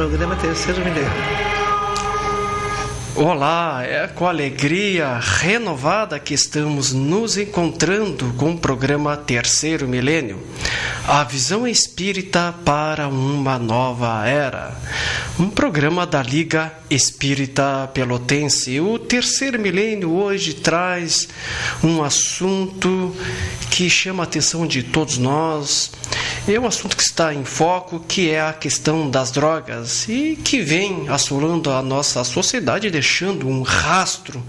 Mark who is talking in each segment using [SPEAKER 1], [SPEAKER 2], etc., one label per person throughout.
[SPEAKER 1] programa Terceiro Milênio.
[SPEAKER 2] Olá, é com alegria renovada que estamos nos encontrando com o programa Terceiro Milênio, a visão espírita para uma nova era. Um programa da Liga Espírita Pelotense. O Terceiro Milênio hoje traz um assunto que chama a atenção de todos nós. É um assunto que está em foco, que é a questão das drogas e que vem assolando a nossa sociedade, deixando um rastro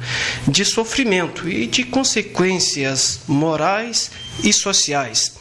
[SPEAKER 2] de sofrimento e de consequências morais e sociais.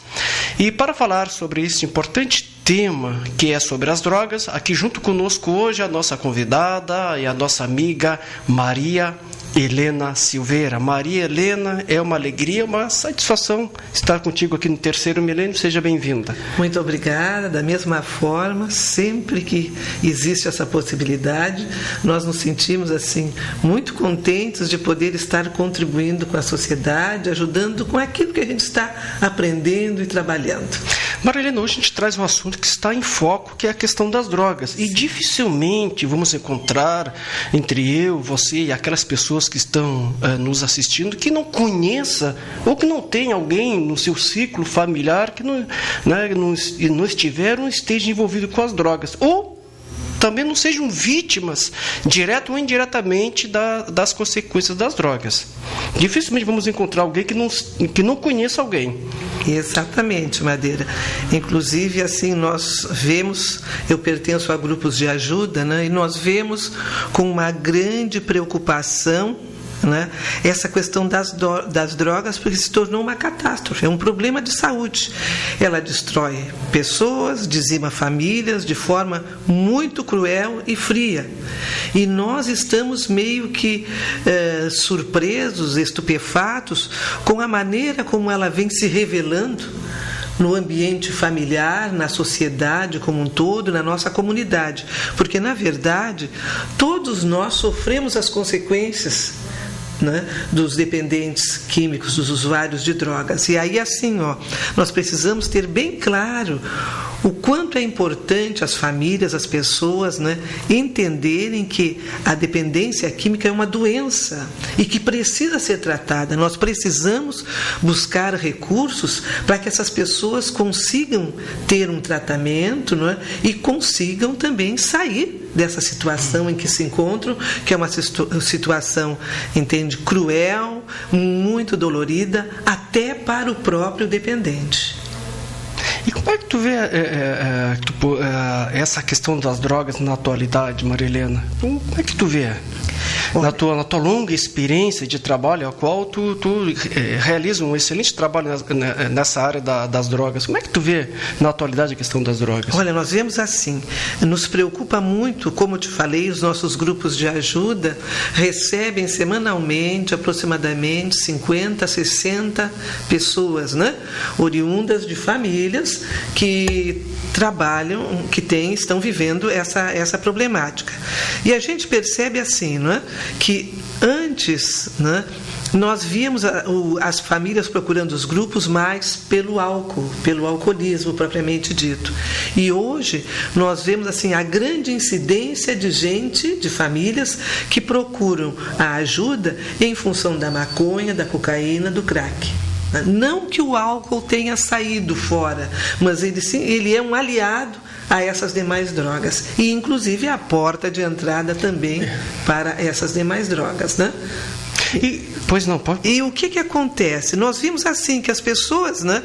[SPEAKER 2] E para falar sobre esse importante tema que é sobre as drogas, aqui junto conosco hoje a nossa convidada e a nossa amiga Maria Helena Silveira. Maria Helena, é uma alegria, uma satisfação estar contigo aqui no Terceiro Milênio. Seja bem-vinda.
[SPEAKER 1] Muito obrigada. Da mesma forma, sempre que existe essa possibilidade, nós nos sentimos assim muito contentes de poder estar contribuindo com a sociedade, ajudando com aquilo que a gente está aprendendo e trabalhando.
[SPEAKER 2] Maria Helena, hoje a gente traz um assunto que está em foco, que é a questão das drogas. E dificilmente vamos encontrar entre eu, você e aquelas pessoas que estão nos assistindo que não conheça ou que não tenha alguém no seu ciclo familiar que não estiver ou esteja envolvido com as drogas. Ou também não sejam vítimas, direta ou indiretamente, das consequências das drogas. Dificilmente vamos encontrar alguém que não conheça alguém.
[SPEAKER 1] Exatamente, Madeira. Inclusive, assim, nós vemos, eu pertenço a grupos de ajuda, né, e nós vemos com uma grande preocupação, né, essa questão das drogas, porque se tornou uma catástrofe, é um problema de saúde. Ela destrói pessoas, dizima famílias de forma muito cruel e fria. E nós estamos meio que surpresos, estupefatos com a maneira como ela vem se revelando no ambiente familiar, na sociedade como um todo, na nossa comunidade. Porque, na verdade, todos nós sofremos as consequências, né, dos dependentes químicos, dos usuários de drogas. E aí, assim, nós precisamos ter bem claro o quanto é importante as famílias, as pessoas, né, entenderem que a dependência química é uma doença e que precisa ser tratada. Nós precisamos buscar recursos para que essas pessoas consigam ter um tratamento, né, e consigam também sair dessa situação em que se encontram, que é uma situação, entende, cruel, muito dolorida, até para o próprio dependente.
[SPEAKER 2] E como é que tu vê essa questão das drogas na atualidade, Maria Helena? Como é que tu vê? Na tua longa experiência de trabalho, a qual tu realiza um excelente trabalho nessa área das drogas. Como é que tu vê na atualidade a questão das drogas?
[SPEAKER 1] Olha, nós vemos assim, nos preocupa muito, como eu te falei, os nossos grupos de ajuda recebem semanalmente aproximadamente 50, 60 pessoas, né, oriundas de famílias que trabalham, estão vivendo essa problemática. E a gente percebe assim, não é, que antes, né, nós víamos as famílias procurando os grupos mais pelo álcool, pelo alcoolismo propriamente dito. E hoje nós vemos assim a grande incidência de gente, de famílias que procuram a ajuda em função da maconha, da cocaína, do crack. Não que o álcool tenha saído fora, mas ele é um aliado a essas demais drogas. E, inclusive, é a porta de entrada também para essas demais drogas, né?
[SPEAKER 2] Pois não, pode.
[SPEAKER 1] E o que acontece? Nós vimos assim que as pessoas, né,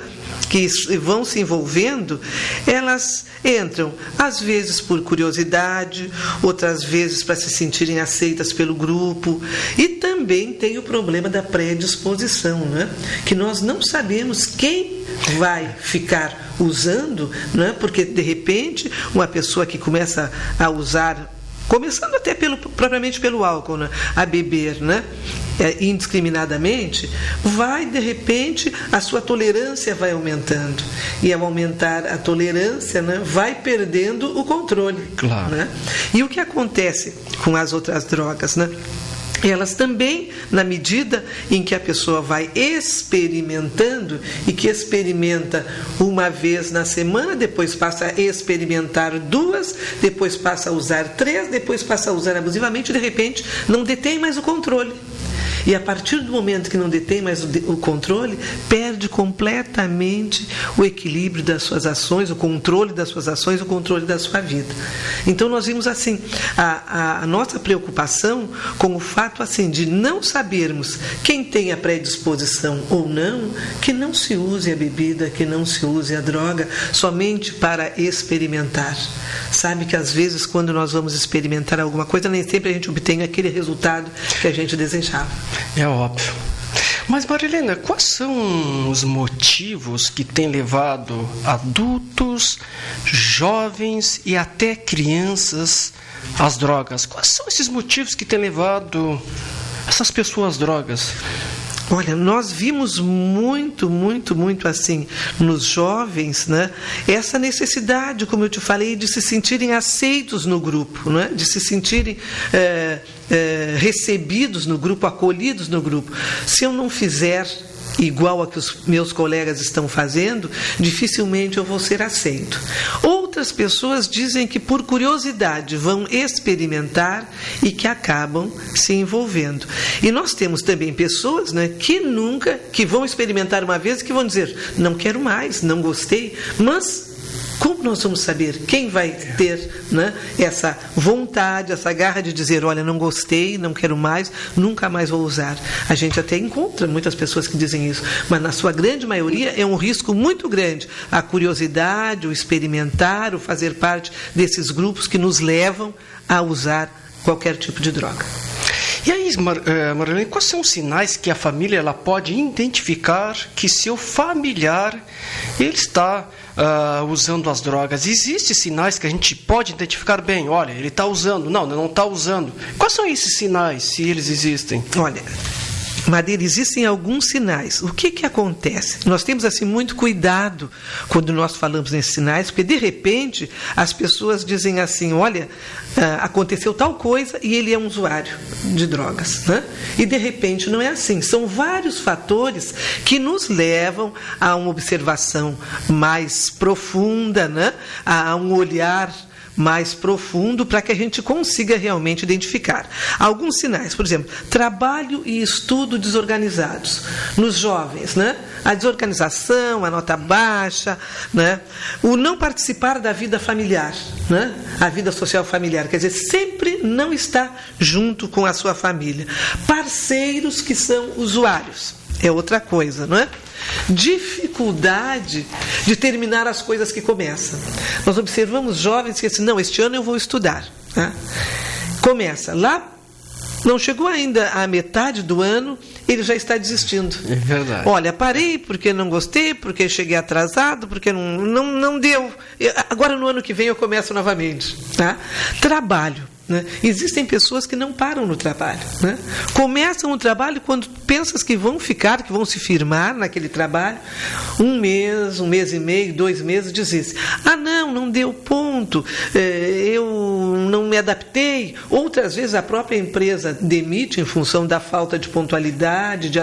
[SPEAKER 1] que vão se envolvendo, elas entram, às vezes por curiosidade, outras vezes para se sentirem aceitas pelo grupo. E também tem o problema da predisposição, né? Que nós não sabemos quem vai ficar usando, né? Porque de repente uma pessoa que começa a usar, começando até propriamente pelo álcool, né, a beber, né, indiscriminadamente, vai, de repente, a sua tolerância vai aumentando. E ao aumentar a tolerância, né, vai perdendo o controle.
[SPEAKER 2] Claro.
[SPEAKER 1] Né? E o que acontece com as outras drogas, né? elas também, na medida em que a pessoa vai experimentando, e que experimenta uma vez na semana, depois passa a experimentar 2, depois passa a usar 3, depois passa a usar abusivamente, de repente não detém mais o controle. E a partir do momento que não detém mais o controle, perde completamente o equilíbrio das suas ações, o controle das suas ações, o controle da sua vida. Então nós vimos assim, a nossa preocupação com o fato assim de não sabermos quem tem a predisposição ou não, que não se use a bebida, que não se use a droga somente para experimentar. Sabe que às vezes quando nós vamos experimentar alguma coisa, nem sempre a gente obtém aquele resultado que a gente desejava.
[SPEAKER 2] É óbvio. Mas, Marilena, quais são os motivos que têm levado adultos, jovens e até crianças às drogas? Quais são esses motivos que têm levado essas pessoas às drogas?
[SPEAKER 1] Olha, nós vimos muito assim nos jovens, né, essa necessidade, como eu te falei, de se sentirem aceitos no grupo, né, de se sentirem recebidos no grupo, acolhidos no grupo. Se eu não fizer igual a que os meus colegas estão fazendo, dificilmente eu vou ser aceito. Outras pessoas dizem que por curiosidade vão experimentar e que acabam se envolvendo. E nós temos também pessoas, né, que vão experimentar uma vez e que vão dizer, não quero mais, não gostei, mas como nós vamos saber quem vai ter, né, essa vontade, essa garra de dizer, olha, não gostei, não quero mais, nunca mais vou usar? A gente até encontra muitas pessoas que dizem isso, mas na sua grande maioria é um risco muito grande. A curiosidade, o experimentar, o fazer parte desses grupos que nos levam a usar qualquer tipo de droga.
[SPEAKER 2] E aí, Marilene, quais são os sinais que a família ela pode identificar que seu familiar ele está usando as drogas? Existem sinais que a gente pode identificar bem? Olha, ele está usando. Não está usando. Quais são esses sinais, se eles existem?
[SPEAKER 1] Olha, Madeira, existem alguns sinais. O que acontece? Nós temos assim muito cuidado quando nós falamos nesses sinais, porque de repente as pessoas dizem assim, olha, aconteceu tal coisa e ele é um usuário de drogas, né? E de repente não é assim. São vários fatores que nos levam a uma observação mais profunda, né? A um olhar mais profundo para que a gente consiga realmente identificar. Alguns sinais, por exemplo, trabalho e estudo desorganizados. Nos jovens, né? A desorganização, a nota baixa, né? O não participar da vida familiar, né? A vida social familiar, quer dizer, sempre não está junto com a sua família. Parceiros que são usuários, é outra coisa, não é? Dificuldade de terminar as coisas que começam. Nós observamos jovens que dizem, não, este ano eu vou estudar, né? Começa lá, não chegou ainda à metade do ano, ele já está desistindo.
[SPEAKER 2] É verdade.
[SPEAKER 1] Olha, parei porque não gostei, porque cheguei atrasado, porque não deu. Agora no ano que vem eu começo novamente, tá? Trabalho. Né? Existem pessoas que não param no trabalho, né? Começam o trabalho quando pensas que vão ficar, que vão se firmar naquele trabalho, um mês e meio, 2 meses, desiste. Não deu ponto, eu não me adaptei. Outras vezes a própria empresa demite em função da falta de pontualidade, de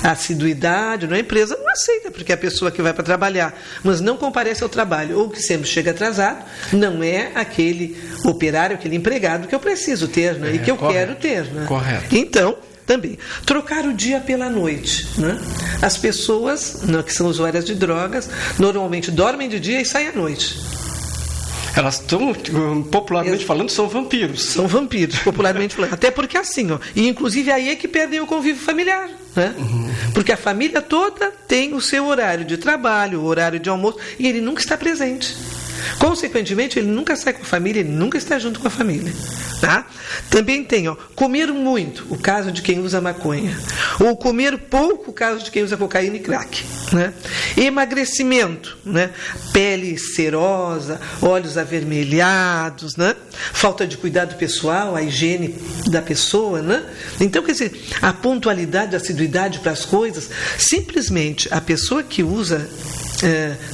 [SPEAKER 1] assiduidade. A empresa não aceita, porque a pessoa que vai para trabalhar, mas não comparece ao trabalho, ou que sempre chega atrasado, não é aquele operário, aquele empregado que eu preciso ter, né? E que eu quero ter, né?
[SPEAKER 2] Correto.
[SPEAKER 1] Então, também, trocar o dia pela noite, né? As pessoas, né, que são usuárias de drogas, normalmente dormem de dia e saem à noite.
[SPEAKER 2] Elas estão, popularmente falando, são vampiros.
[SPEAKER 1] São vampiros, popularmente falando. Até porque assim, e inclusive aí é que perdem o convívio familiar, né? Porque a família toda tem o seu horário de trabalho, o horário de almoço, e ele nunca está presente. Consequentemente, ele nunca sai com a família, ele nunca está junto com a família, tá? Também tem, comer muito, o caso de quem usa maconha, ou comer pouco, o caso de quem usa cocaína e crack, né? Emagrecimento, né? Pele serosa, olhos avermelhados, né? Falta de cuidado pessoal, a higiene da pessoa, né? Então, quer dizer, a pontualidade, a assiduidade para as coisas, simplesmente a pessoa que usa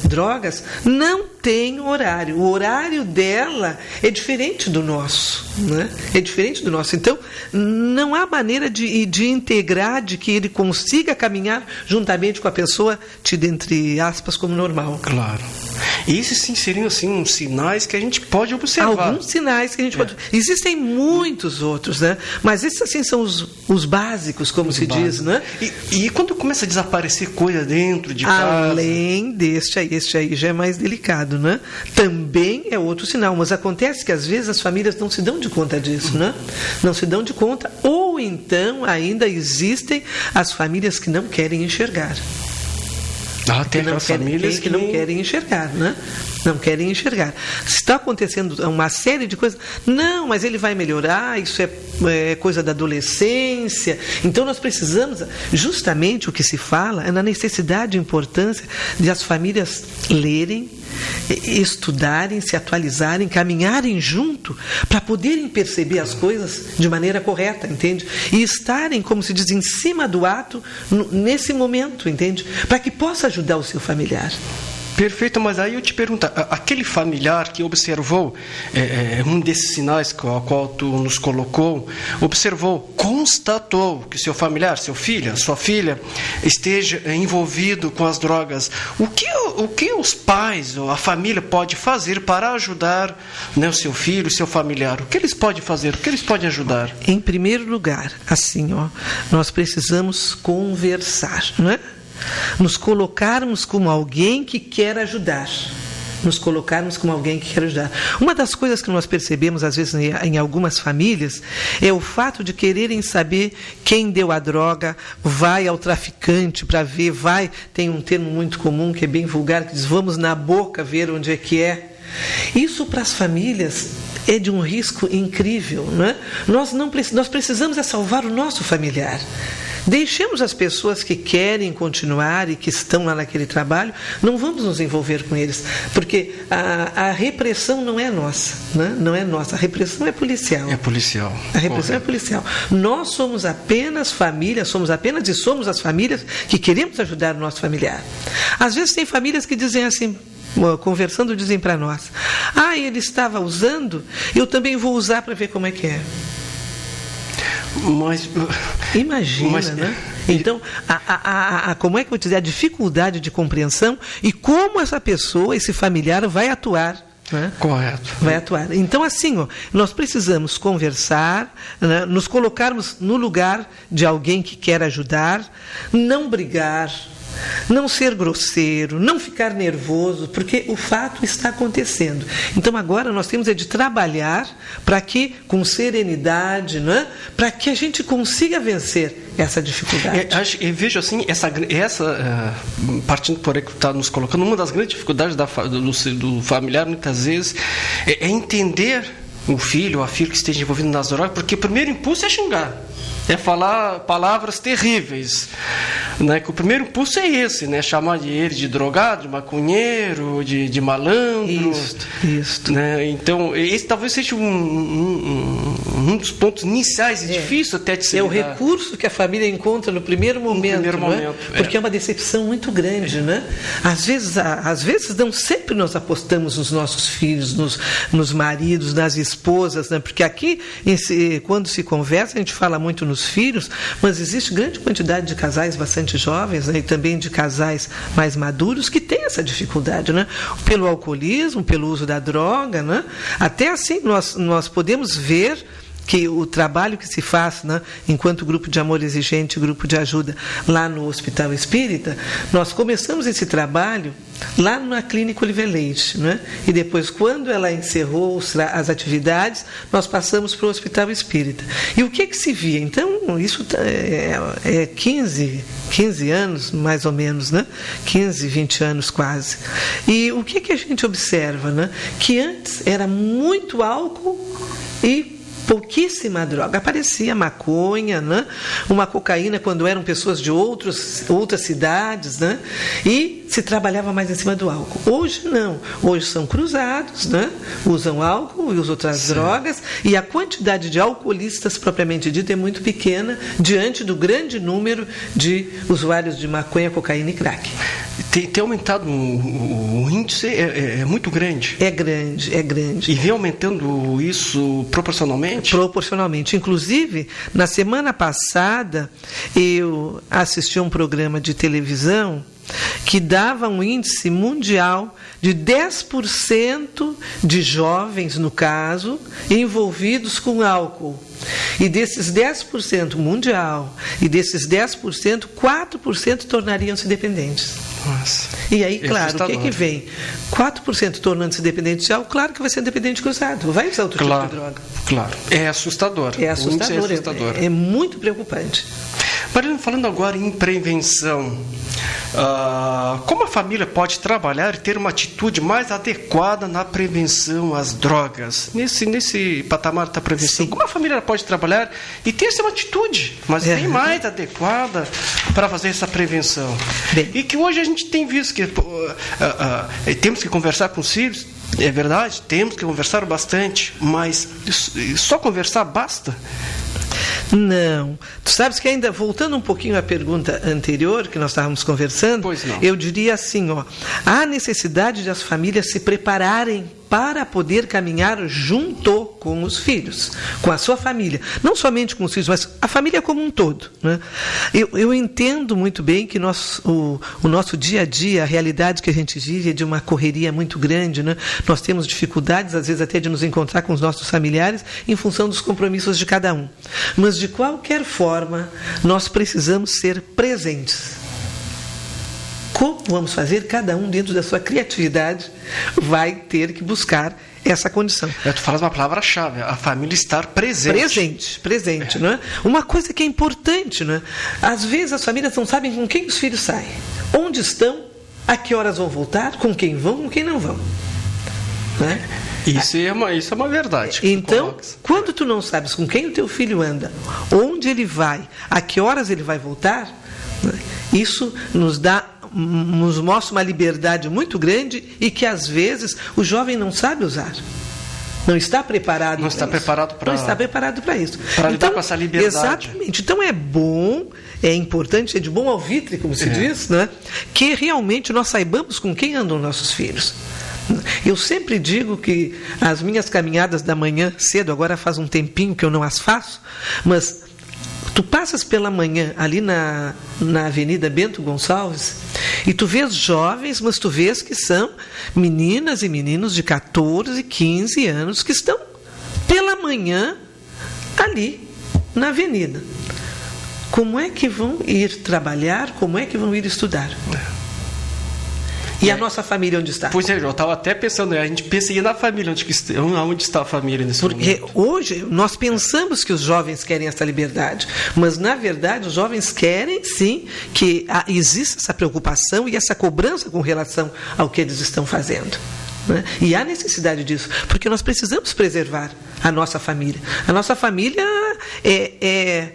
[SPEAKER 1] drogas, não tem horário. O horário dela é diferente do nosso, né? É diferente do nosso. Então, não há maneira de integrar, de que ele consiga caminhar juntamente com a pessoa, tido entre aspas como normal.
[SPEAKER 2] Claro. E esses sim seriam assim, uns sinais que a gente pode observar.
[SPEAKER 1] Alguns sinais que a gente pode... Existem muitos outros, né? Mas esses assim são os básicos, como se diz, né?
[SPEAKER 2] E quando começa a desaparecer coisa dentro de casa?
[SPEAKER 1] Além este aí já é mais delicado, né? Também é outro sinal, mas acontece que às vezes as famílias não se dão de conta disso, né? Não se dão de conta, ou então ainda existem as famílias que não querem enxergar.
[SPEAKER 2] Tem aquelas famílias
[SPEAKER 1] que não querem enxergar, né? Não querem enxergar. Se está acontecendo uma série de coisas, não, mas ele vai melhorar, isso é coisa da adolescência. Então nós precisamos, justamente o que se fala é na necessidade e importância de as famílias lerem, estudarem, se atualizarem, caminharem junto para poderem perceber as coisas de maneira correta, entende? E estarem, como se diz, em cima do ato nesse momento, entende? Para que possa ajudar o seu familiar.
[SPEAKER 2] Perfeito, mas aí eu te pergunto, aquele familiar que observou um desses sinais ao qual tu nos colocou, observou, constatou que seu familiar, seu filho, sua filha, esteja envolvido com as drogas, o que os pais ou a família pode fazer para ajudar, né, o seu filho, o seu familiar? O que eles podem fazer? O que eles podem ajudar?
[SPEAKER 1] Em primeiro lugar, assim, nós precisamos conversar, não é? Nos colocarmos como alguém que quer ajudar. Nos colocarmos como alguém que quer ajudar. Uma das coisas que nós percebemos, às vezes, em algumas famílias, é o fato de quererem saber quem deu a droga, vai ao traficante para ver, tem um termo muito comum, que é bem vulgar, que diz, vamos na boca ver onde é que é. Isso para as famílias é de um risco incrível, né? Nós precisamos salvar o nosso familiar. Deixemos as pessoas que querem continuar e que estão lá naquele trabalho, não vamos nos envolver com eles, porque a repressão não é nossa, né? Não é nossa, a repressão é policial.
[SPEAKER 2] É policial.
[SPEAKER 1] A repressão é policial. Nós somos apenas família, somos as famílias que queremos ajudar o nosso familiar. Às vezes tem famílias que dizem assim, conversando, dizem para nós, ele estava usando, eu também vou usar para ver como é que é. Imagina, né? Então, como é que eu vou dizer, a dificuldade de compreensão e como essa pessoa, esse familiar vai atuar. Né?
[SPEAKER 2] Correto.
[SPEAKER 1] Vai atuar. Então, assim, nós precisamos conversar, né? Nos colocarmos no lugar de alguém que quer ajudar, não brigar, não ser grosseiro, não ficar nervoso, porque o fato está acontecendo. Então agora nós temos de trabalhar para que, com serenidade, né, para que a gente consiga vencer essa dificuldade.
[SPEAKER 2] Eu vejo assim, partindo por aí que está nos colocando, uma das grandes dificuldades do familiar, muitas vezes, é entender o filho ou a filha que esteja envolvido nas drogas, porque o primeiro impulso é xingar. É falar palavras terríveis, né? Que o primeiro impulso é esse, né? Chamar ele de drogado, de maconheiro, de malandro.
[SPEAKER 1] Isso.
[SPEAKER 2] Né? Então, esse talvez seja um dos pontos iniciais, difícil até de ser.
[SPEAKER 1] É o recurso que a família encontra no primeiro momento, porque é uma decepção muito grande, né? Às vezes não sempre nós apostamos nos nossos filhos, nos maridos, nas esposas, né? Porque aqui, quando se conversa, a gente fala muito nos filhos, mas existe grande quantidade de casais bastante jovens, né, e também de casais mais maduros que têm essa dificuldade, né, pelo alcoolismo, pelo uso da droga, né, até assim nós podemos ver que o trabalho que se faz, né, enquanto grupo de amor exigente, grupo de ajuda lá no Hospital Espírita, nós começamos esse trabalho lá na Clínica Oliver Leite, né? E depois, quando ela encerrou as atividades, nós passamos para o Hospital Espírita. E o que se via? Então, isso é 15 anos, mais ou menos, né? 15, 20 anos quase. E o que a gente observa, né? Que antes era muito álcool e pouquíssima droga. Aparecia maconha, né? Uma cocaína quando eram pessoas de outras cidades, né? E se trabalhava mais em cima do álcool. Hoje não. Hoje são cruzados, né? Usam álcool e usam outras drogas, e a quantidade de alcoolistas propriamente dita é muito pequena diante do grande número de usuários de maconha, cocaína e crack.
[SPEAKER 2] Tem aumentado, o índice é muito grande.
[SPEAKER 1] É grande.
[SPEAKER 2] E vem aumentando isso proporcionalmente?
[SPEAKER 1] Proporcionalmente. Inclusive, na semana passada, eu assisti a um programa de televisão que dava um índice mundial de 10% de jovens, no caso, envolvidos com álcool. E desses 10% mundial, e desses 10%, 4% tornariam-se dependentes.
[SPEAKER 2] Nossa.
[SPEAKER 1] E aí, claro, o que vem? 4% tornando-se dependente de álcool, claro que vai ser dependente cruzado, vai usar outro tipo de droga.
[SPEAKER 2] Claro, é assustador.
[SPEAKER 1] É assustador. É muito preocupante.
[SPEAKER 2] Marilene, falando agora em prevenção, como a família pode trabalhar e ter uma atitude mais adequada na prevenção às drogas? Nesse patamar da prevenção, como a família pode trabalhar e ter essa atitude, mas bem mais adequada para fazer essa prevenção? E que hoje a gente tem visto que temos que conversar com os filhos, é verdade, temos que conversar bastante, mas só conversar basta?
[SPEAKER 1] Não. Tu sabes que ainda, voltando um pouquinho à pergunta anterior que nós estávamos conversando, eu diria assim, há necessidade de as famílias se prepararem para poder caminhar junto com os filhos, com a sua família. Não somente com os filhos, mas a família como um todo, né? Eu entendo muito bem que o nosso dia a dia, a realidade que a gente vive é de uma correria muito grande, né? Nós temos dificuldades, às vezes até de nos encontrar com os nossos familiares em função dos compromissos de cada um. Mas, de qualquer forma, nós precisamos ser presentes. Como vamos fazer? Cada um, dentro da sua criatividade, vai ter que buscar essa condição.
[SPEAKER 2] Tu falas uma palavra-chave, a família estar presente.
[SPEAKER 1] Presente, não é? Uma coisa que é importante, não é? Às vezes as famílias não sabem com quem os filhos saem, onde estão, a que horas vão voltar, com quem vão, com quem não vão. Não é?
[SPEAKER 2] Isso é uma verdade.
[SPEAKER 1] Então, quando tu não sabes com quem o teu filho anda, onde ele vai, a que horas ele vai voltar, né? Isso nos mostra uma liberdade muito grande e que às vezes o jovem não sabe usar. Não está preparado para isso. Não está preparado para isso.
[SPEAKER 2] Para lidar com essa liberdade.
[SPEAKER 1] Exatamente. Então é bom, é importante, é de bom alvitre, como se diz, né? Que realmente nós saibamos com quem andam nossos filhos. Eu sempre digo que as minhas caminhadas da manhã cedo, agora faz um tempinho que eu não as faço, mas tu passas pela manhã ali na Avenida Bento Gonçalves e tu vês jovens, mas tu vês que são meninas e meninos de 14, 15 anos que estão pela manhã ali na avenida. Como é que vão ir trabalhar? Como é que vão ir estudar? E a nossa família onde está?
[SPEAKER 2] Pois é, eu estava até pensando, a gente pensa na família, onde está a família nesse momento.
[SPEAKER 1] Porque hoje nós pensamos que os jovens querem essa liberdade, mas na verdade os jovens querem sim que exista essa preocupação e essa cobrança com relação ao que eles estão fazendo. Né? E há necessidade disso, porque nós precisamos preservar a nossa família. A nossa família é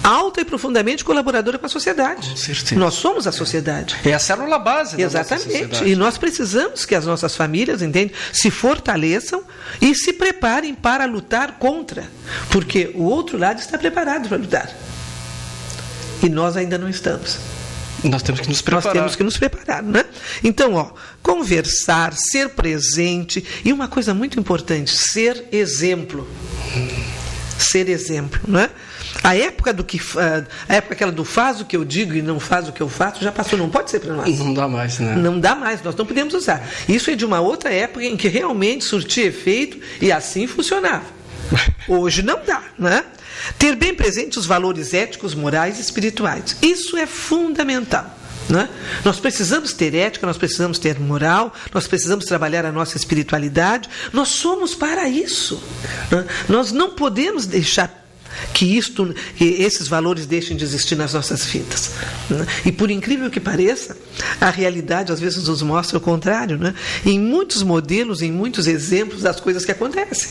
[SPEAKER 1] alta e profundamente colaboradora com a sociedade.
[SPEAKER 2] Com certeza.
[SPEAKER 1] Nós somos a sociedade.
[SPEAKER 2] É a célula base da
[SPEAKER 1] Exatamente.
[SPEAKER 2] nossa sociedade.
[SPEAKER 1] E nós precisamos que as nossas famílias, entende, se fortaleçam e se preparem para lutar contra. Porque o outro lado está preparado para lutar. E nós ainda não estamos.
[SPEAKER 2] Nós temos que nos preparar.
[SPEAKER 1] Nós temos que nos preparar, né? Então, conversar, ser presente e uma coisa muito importante, ser exemplo. Ser exemplo, não é? A época aquela do faz o que eu digo e não faz o que eu faço já passou, não pode ser para nós.
[SPEAKER 2] Não dá mais, né?
[SPEAKER 1] Não dá mais, nós não podemos usar. Isso é de uma outra época em que realmente surtia efeito e assim funcionava. Hoje não dá, né? Ter bem presente os valores éticos, morais e espirituais. Isso é fundamental. Né? Nós precisamos ter ética, nós precisamos ter moral, nós precisamos trabalhar a nossa espiritualidade. Nós somos para isso. Né? Nós não podemos deixar que esses valores deixem de existir nas nossas vidas. Né? E por incrível que pareça, a realidade às vezes nos mostra o contrário. Né? Em muitos modelos, em muitos exemplos das coisas que acontecem.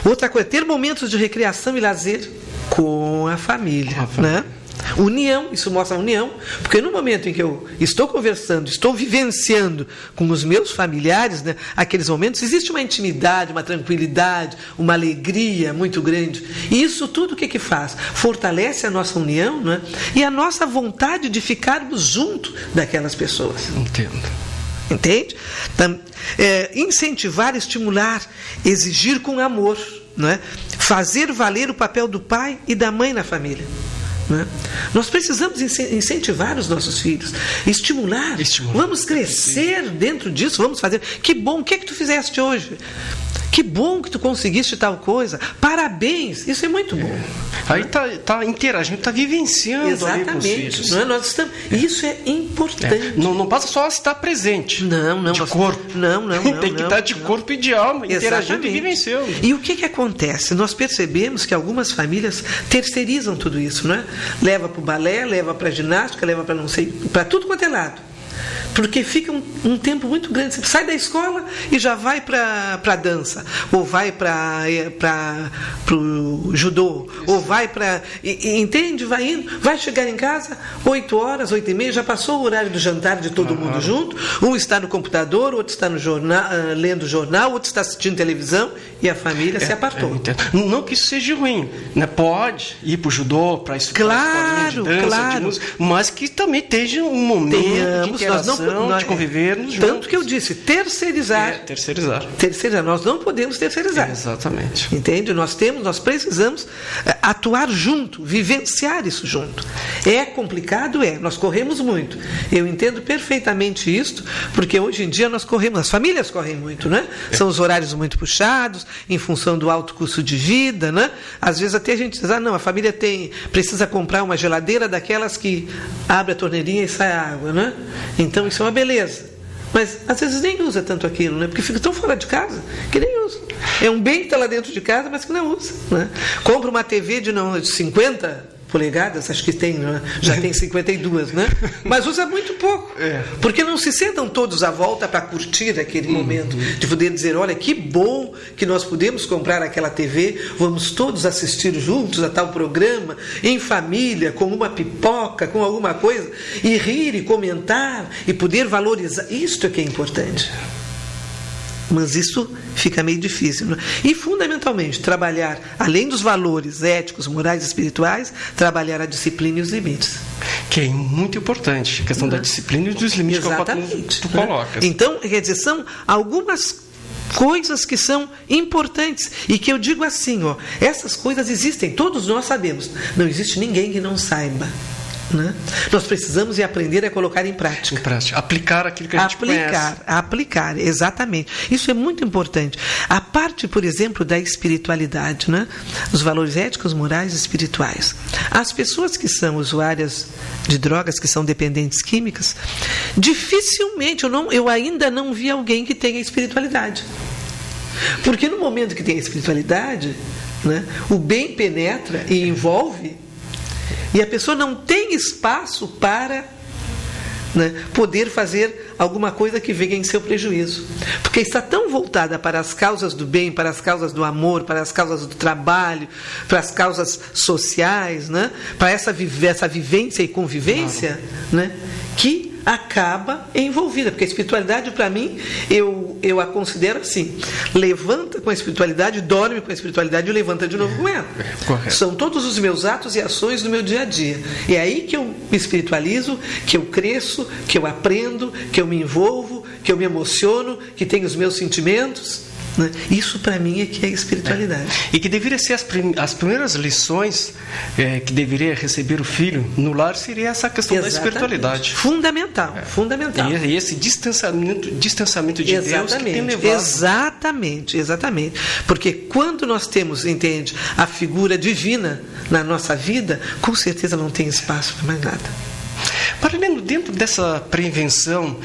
[SPEAKER 1] Outra coisa, ter momentos de recreação e lazer com a família. Né? União, isso mostra a união, porque no momento em que eu estou conversando, estou vivenciando com os meus familiares, né, aqueles momentos, existe uma intimidade, uma tranquilidade, uma alegria muito grande. E isso tudo o que faz? Fortalece a nossa união, né, e a nossa vontade de ficarmos junto daquelas pessoas. Entende? Incentivar, estimular, exigir com amor, não é? Fazer valer o papel do pai e da mãe na família. Né? Nós precisamos incentivar os nossos filhos, estimular. Vamos crescer dentro disso, vamos fazer. Que bom, o que é que tu fizeste hoje? Que bom que tu conseguiste tal coisa. Parabéns, isso é muito bom.
[SPEAKER 2] Aí está interagindo, está vivenciando.
[SPEAKER 1] Exatamente,
[SPEAKER 2] ali com os filhos.
[SPEAKER 1] Não é? Nós estamos, isso é importante.
[SPEAKER 2] Não basta só estar presente.
[SPEAKER 1] Não.
[SPEAKER 2] De corpo.
[SPEAKER 1] Não.
[SPEAKER 2] Tem que estar de corpo e de alma, interagindo e vivenciando.
[SPEAKER 1] E o que acontece? Nós percebemos que algumas famílias terceirizam tudo isso, não é? Leva para o balé, leva para a ginástica, leva para não sei, para tudo quanto é lado. Porque fica um tempo muito grande. Você sai da escola e já vai para a dança, ou vai para o judô, ou vai para... Entende? Vai indo, vai chegar em casa 8 horas, 8h30, já passou o horário do jantar de todo mundo junto. Um está no computador, outro está no jornal, lendo jornal, outro está assistindo televisão, e a família se apartou.
[SPEAKER 2] Não que isso seja ruim, né? Pode ir para o judô, para estudar de dança, de música, mas que também esteja um momento de interação, de convivermos juntos.
[SPEAKER 1] Tanto que eu disse, terceirizar. Terceirizar. Nós não podemos terceirizar.
[SPEAKER 2] Exatamente.
[SPEAKER 1] Entende? Nós precisamos atuar junto, vivenciar isso junto. É complicado? Nós corremos muito. Eu entendo perfeitamente isso, porque hoje em dia nós corremos, as famílias correm muito, né? São os horários muito puxados, em função do alto custo de vida, né? Às vezes até a gente diz, não, a família precisa comprar uma geladeira daquelas que abre a torneirinha e sai a água, né? Então isso é uma beleza. Mas às vezes nem usa tanto aquilo, né? Porque fica tão fora de casa que nem usa. É um bem que está lá dentro de casa, mas que não usa, né? Compra uma TV de 50 polegadas, acho que tem, já tem 52, né? Mas usa muito pouco, porque não se sentam todos à volta para curtir aquele momento, de poder dizer, olha, que bom que nós podemos comprar aquela TV, vamos todos assistir juntos a tal programa, em família, com uma pipoca, com alguma coisa, e rir e comentar, e poder valorizar. Isto é que é importante. Mas isso fica meio difícil, né? E, fundamentalmente, trabalhar, além dos valores éticos, morais e espirituais, trabalhar a disciplina e os limites.
[SPEAKER 2] Que é muito importante, a questão da disciplina e dos limites.
[SPEAKER 1] Exatamente,
[SPEAKER 2] que tu colocas.
[SPEAKER 1] Então, quer dizer, são algumas coisas que são importantes e que eu digo assim, essas coisas existem, todos nós sabemos. Não existe ninguém que não saiba. Né? Nós precisamos aprender a colocar em prática.
[SPEAKER 2] Aplicar aquilo que a gente conhece.
[SPEAKER 1] Aplicar, exatamente. Isso é muito importante. A parte, por exemplo, da espiritualidade, né? Os valores éticos, morais e espirituais. As pessoas que são usuárias de drogas, que são dependentes químicas, dificilmente, eu ainda não vi alguém que tenha espiritualidade. Porque no momento que tem a espiritualidade, né, o bem penetra e envolve, e a pessoa não tem espaço para, né, poder fazer alguma coisa que venha em seu prejuízo. Porque está tão voltada para as causas do bem, para as causas do amor, para as causas do trabalho, para as causas sociais, né, para essa vivência e convivência, né, que acaba envolvida. Porque a espiritualidade, para mim, eu a considero assim: levanta com a espiritualidade, dorme com a espiritualidade e levanta de novo com ela.
[SPEAKER 2] Correto.
[SPEAKER 1] São todos os meus atos e ações do meu dia a dia. É aí que eu me espiritualizo, que eu cresço, que eu aprendo, que eu me envolvo, que eu me emociono, que tenho os meus sentimentos. Né? Isso para mim é que é espiritualidade.
[SPEAKER 2] E que deveria ser as primeiras lições que deveria receber o filho no lar, seria essa questão da espiritualidade.
[SPEAKER 1] Fundamental.
[SPEAKER 2] E esse distanciamento de Deus que tem levado.
[SPEAKER 1] Exatamente. Porque quando nós temos, entende, a figura divina na nossa vida, com certeza não tem espaço para mais nada. Paralelo,
[SPEAKER 2] dentro dessa prevenção,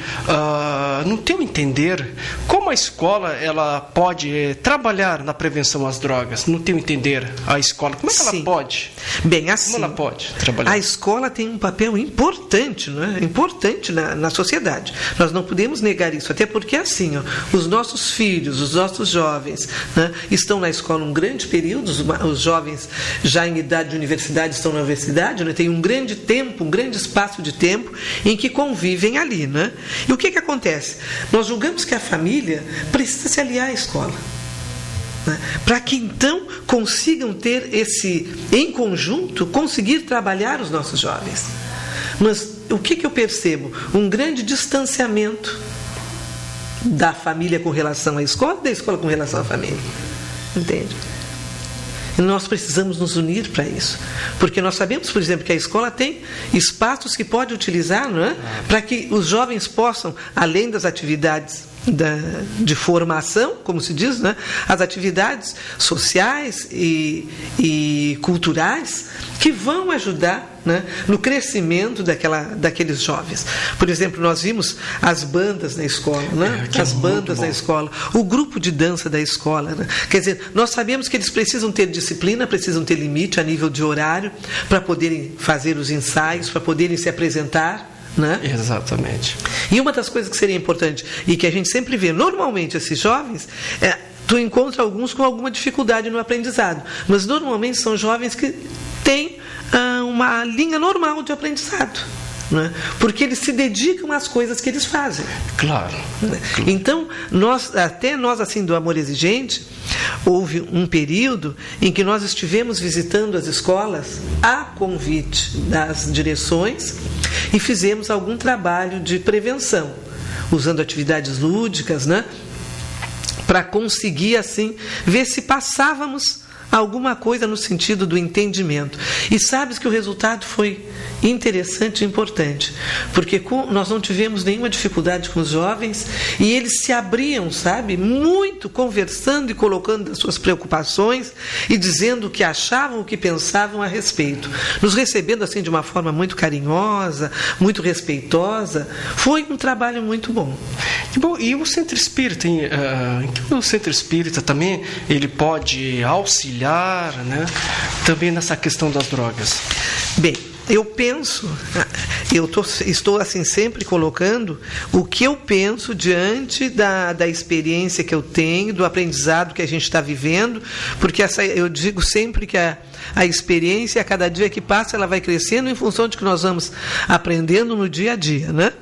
[SPEAKER 2] no teu entender, como a escola ela pode trabalhar na prevenção às drogas? No teu entender, a escola, como é que ela pode?
[SPEAKER 1] Bem, assim,
[SPEAKER 2] como ela pode trabalhar?
[SPEAKER 1] A escola tem um papel importante, não é? Importante na sociedade. Nós não podemos negar isso, até porque assim, os nossos filhos, os nossos jovens, né, estão na escola um grande período, os jovens já em idade de universidade estão na universidade, né, tem um grande tempo, um grande espaço de tempo em que convivem ali, né? E o que acontece? Nós julgamos que a família precisa se aliar à escola, né? Para que então consigam ter em conjunto, conseguir trabalhar os nossos jovens. Mas o que eu percebo? Um grande distanciamento da família com relação à escola e da escola com relação à família. Entende? E nós precisamos nos unir para isso. Porque nós sabemos, por exemplo, que a escola tem espaços que pode utilizar, não é? Para que os jovens possam, além das atividades de formação, como se diz, né? As atividades sociais e culturais que vão ajudar, né, no crescimento daqueles jovens. Por exemplo, nós vimos as bandas na escola, né? As bandas na escola, o grupo de dança da escola, né? Quer dizer, nós sabemos que eles precisam ter disciplina, precisam ter limite a nível de horário para poderem fazer os ensaios, para poderem se apresentar, né?
[SPEAKER 2] Exatamente.
[SPEAKER 1] E uma das coisas que seria importante e que a gente sempre vê, normalmente esses jovens, tu encontra alguns com alguma dificuldade no aprendizado, mas normalmente são jovens que têm uma linha normal de aprendizado, né? Porque eles se dedicam às coisas que eles fazem.
[SPEAKER 2] Claro.
[SPEAKER 1] Então, nós assim do Amor Exigente, houve um período em que nós estivemos visitando as escolas a convite das direções e fizemos algum trabalho de prevenção, usando atividades lúdicas, né? Para conseguir assim ver se passávamos alguma coisa no sentido do entendimento. E sabes que o resultado foi interessante e importante, porque nós não tivemos nenhuma dificuldade com os jovens e eles se abriam, sabe, muito conversando e colocando as suas preocupações e dizendo o que achavam, o que pensavam a respeito, nos recebendo assim de uma forma muito carinhosa, muito respeitosa. Foi um trabalho muito bom.
[SPEAKER 2] E o Centro Espírita, o Centro Espírita também ele pode auxiliar, né, também nessa questão das drogas?
[SPEAKER 1] Bem, eu penso, estou assim sempre colocando o que eu penso diante da experiência que eu tenho, do aprendizado que a gente está vivendo, porque eu digo sempre que a experiência, a cada dia que passa, ela vai crescendo em função de que nós vamos aprendendo no dia a dia, né?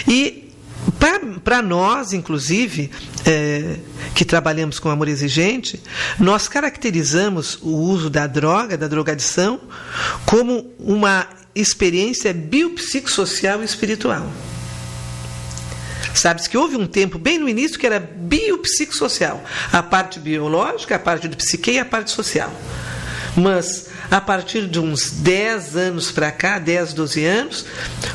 [SPEAKER 1] E para nós, inclusive, que trabalhamos com Amor Exigente, nós caracterizamos o uso da droga, da drogadição, como uma experiência biopsicossocial e espiritual. Sabes que houve um tempo, bem no início, que era biopsicossocial. A parte biológica, a parte do psique e a parte social. Mas, a partir de uns 10 anos para cá, 10, 12 anos,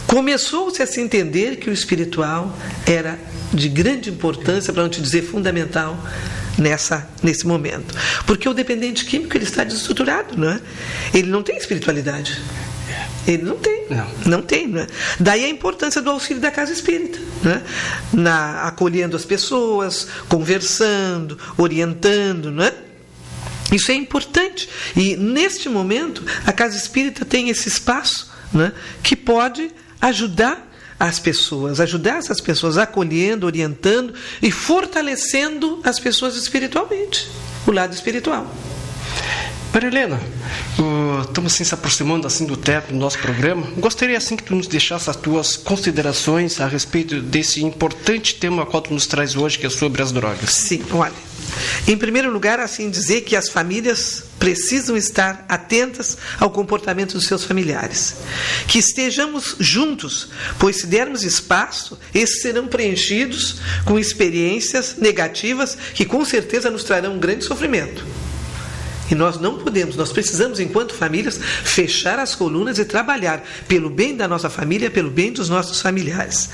[SPEAKER 1] começou-se a se entender que o espiritual era de grande importância, para não te dizer fundamental, nesse momento. Porque o dependente químico ele está desestruturado, não é? Ele não tem espiritualidade. Ele não tem. Não tem, não é? Daí a importância do auxílio da casa espírita, né? Acolhendo as pessoas, conversando, orientando, não é? Isso é importante. E, neste momento, a Casa Espírita tem esse espaço, né, que pode ajudar essas pessoas, acolhendo, orientando e fortalecendo as pessoas espiritualmente, o lado espiritual.
[SPEAKER 2] Maria Helena, estamos assim, se aproximando assim do término do nosso programa. Gostaria assim que tu nos deixasse as tuas considerações a respeito desse importante tema que tu nos traz hoje, que é sobre as drogas.
[SPEAKER 1] Sim, olha. Em primeiro lugar, assim dizer que as famílias precisam estar atentas ao comportamento dos seus familiares. Que estejamos juntos, pois se dermos espaço, esses serão preenchidos com experiências negativas que com certeza nos trarão um grande sofrimento. E nós não podemos, nós precisamos, enquanto famílias, fechar as colunas e trabalhar pelo bem da nossa família, pelo bem dos nossos familiares.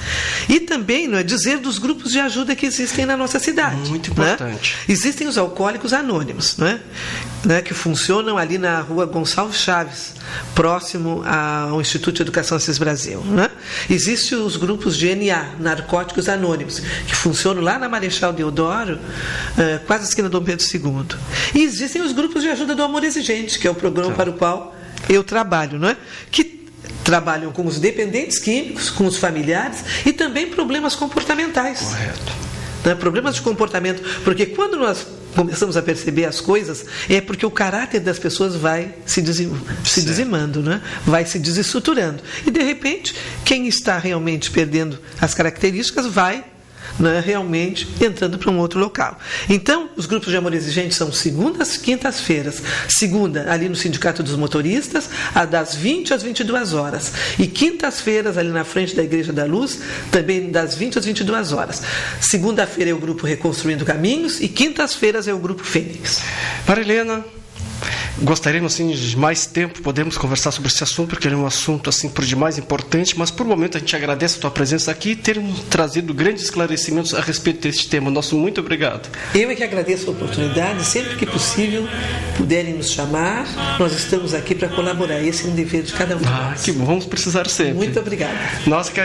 [SPEAKER 1] E também, não é, dizer dos grupos de ajuda que existem na nossa cidade.
[SPEAKER 2] Muito importante.
[SPEAKER 1] Né? Existem os alcoólicos anônimos, não é? Né, que funcionam ali na rua Gonçalves Chaves, próximo ao Instituto de Educação Assis Brasil. Né? Existem os grupos de NA, Narcóticos Anônimos, que funcionam lá na Marechal Deodoro, quase a esquina do Dom Pedro II. E existem os grupos de ajuda do Amor Exigente, que é o programa para o qual eu trabalho, não é? Que trabalham com os dependentes químicos, com os familiares e também problemas comportamentais.
[SPEAKER 2] Correto.
[SPEAKER 1] Né? Problemas de comportamento, porque quando nós começamos a perceber as coisas, é porque o caráter das pessoas vai se dizimando, né? Vai se desestruturando. E, de repente, quem está realmente perdendo as características vai, né, realmente entrando para um outro local. Então, os grupos de amor exigente são segundas e quintas-feiras. Segunda, ali no Sindicato dos Motoristas, das 20 às 22 horas. E quintas-feiras, ali na frente da Igreja da Luz, também das 20 às 22 horas. Segunda-feira é o grupo Reconstruindo Caminhos e quintas-feiras é o grupo Fênix.
[SPEAKER 2] Marilena, gostaríamos assim, de mais tempo, podemos conversar sobre esse assunto, porque ele é um assunto assim, por demais importante, mas por um momento a gente agradece a tua presença aqui e ter trazido grandes esclarecimentos a respeito deste tema. Nosso muito obrigado.
[SPEAKER 1] Eu é que agradeço a oportunidade, sempre que possível puderem nos chamar, nós estamos aqui para colaborar, esse é um dever de cada um de nós.
[SPEAKER 2] Que bom, vamos precisar sempre.
[SPEAKER 1] Muito obrigada.
[SPEAKER 2] Nós que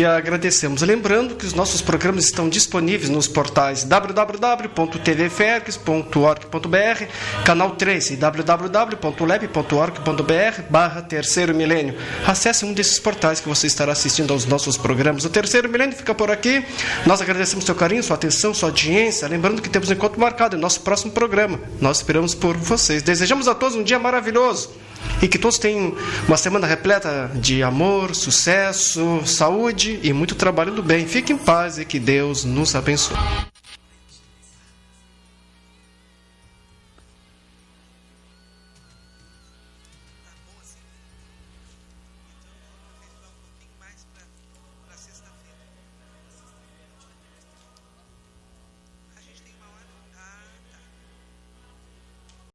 [SPEAKER 2] agradecemos. Lembrando que os nossos programas estão disponíveis nos portais www.tvfergs.org.br, canal 3 e www.leb.org.br/Terceiro Milênio. Acesse um desses portais que você estará assistindo aos nossos programas. O Terceiro Milênio fica por aqui. Nós agradecemos seu carinho, sua atenção, sua audiência. Lembrando que temos um encontro marcado em nosso próximo programa. Nós esperamos por vocês. Desejamos a todos um dia maravilhoso e que todos tenham uma semana repleta de amor, sucesso, saúde e muito trabalho do bem. Fique em paz e que Deus nos abençoe.